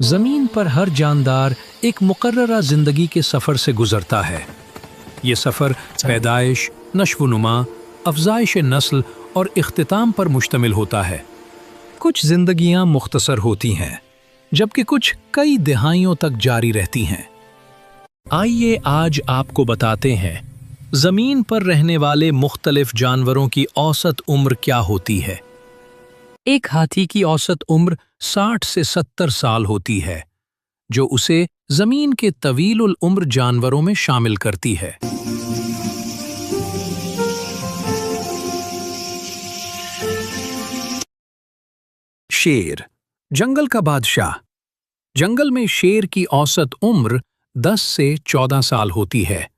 ज़मीन पर हर जानदार एक मुकर्ररा ज़िंदगी के सफ़र से गुज़रता है। ये सफ़र पैदाइश, नश्व-नुमा, अफ़ज़ाइश नस्ल और इख्तिताम पर मुश्तमिल होता है। कुछ ज़िंदगियाँ मुख्तसर होती हैं, जबकि कुछ कई दहाइयों तक जारी रहती हैं। आइए आज आपको बताते हैं, ज़मीन पर रहने वाले मुख्तलिफ जानवरों की औसत उम्र क्या होती है। एक हाथी की औसत उम्र 60 से 70 साल होती है, जो उसे ज़मीन के तवील उम्र जानवरों में शामिल करती है। शेर, जंगल का बादशाह। जंगल में शेर की औसत उम्र 10 से 14 साल होती है,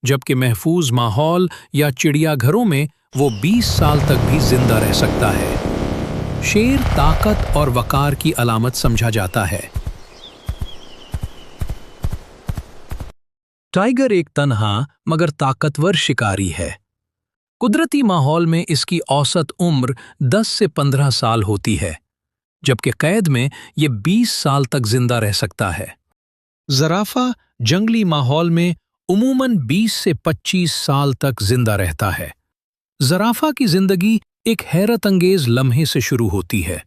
जबकि महफूज माहौल या चिड़ियाघरों में वो 20 साल तक भी जिंदा रह सकता है। शेर ताकत और वकार की अलामत समझा जाता है। टाइगर एक तन्हा मगर ताकतवर शिकारी है। कुदरती माहौल में इसकी औसत उम्र 10 से 15 साल होती है, जबकि कैद में ये 20 साल तक जिंदा रह सकता है। ज़राफ़ा जंगली माहौल में उमूमन 20 से 25 साल तक जिंदा रहता है। ज़राफ़ा की जिंदगी एक हैरत अंगेज लम्हे से शुरू होती है।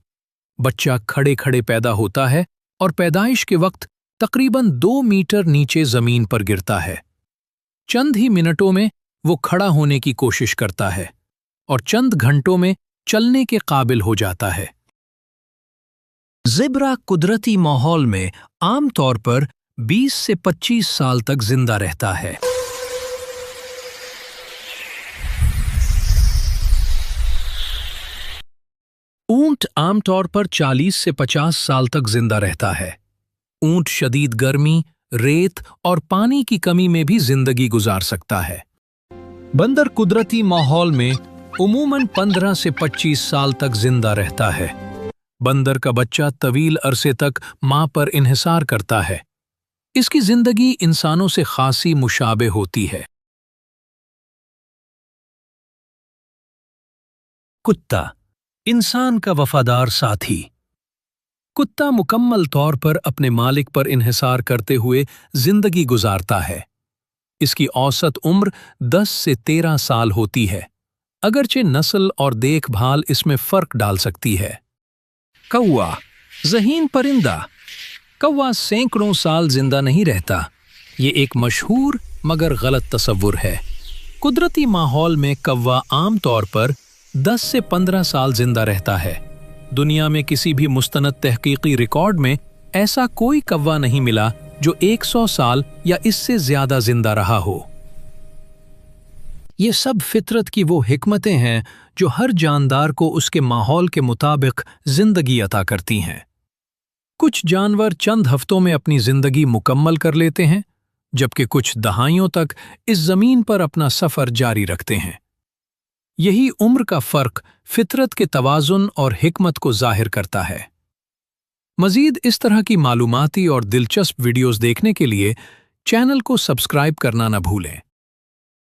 बच्चा खड़े खड़े पैदा होता है और पैदाइश के वक्त तकरीबन 2 मीटर नीचे जमीन पर गिरता है। चंद ही मिनटों में वो खड़ा होने की कोशिश करता है और चंद घंटों में चलने के काबिल हो जाता है। ज़ेब्रा कुदरती माहौल में आमतौर पर 20 से 25 साल तक जिंदा रहता है। ऊंट आमतौर पर 40 से 50 साल तक जिंदा रहता है। ऊंट शदीद गर्मी, रेत और पानी की कमी में भी जिंदगी गुजार सकता है। बंदर कुदरती माहौल में उमूमन 15 से 25 साल तक जिंदा रहता है। बंदर का बच्चा तवील अरसे तक मां पर इन्हिसार करता है। इसकी जिंदगी इंसानों से खासी मुशाबे होती है। कुत्ता, इंसान का वफादार साथी। कुत्ता मुकम्मल तौर पर अपने मालिक पर इन्हिसार करते हुए जिंदगी गुजारता है। इसकी औसत उम्र 10 से 13 साल होती है, अगरचे नस्ल और देखभाल इसमें फर्क डाल सकती है। कौवा, ज़हीन परिंदा। कौवा सैकड़ों साल जिंदा नहीं रहता। ये एक मशहूर मगर गलत तस्वुर है। कुदरती माहौल में कौवा आमतौर पर 10 से 15 साल जिंदा रहता है। दुनिया में किसी भी मुस्तनद तहकीकी रिकॉर्ड में ऐसा कोई कौवा नहीं मिला जो 100 साल या इससे ज्यादा जिंदा रहा हो। ये सब फितरत की वो हिकमतें हैं जो हर जानदार को उसके माहौल के मुताबिक जिंदगी अता करती हैं। कुछ जानवर चंद हफ्तों में अपनी जिंदगी मुकम्मल कर लेते हैं, जबकि कुछ दहाइयों तक इस जमीन पर अपना सफर जारी रखते हैं। यही उम्र का फर्क फितरत के तवाज़ुन और हिकमत को जाहिर करता है। मज़ीद इस तरह की मालूमाती और दिलचस्प वीडियोस देखने के लिए चैनल को सब्सक्राइब करना न भूलें।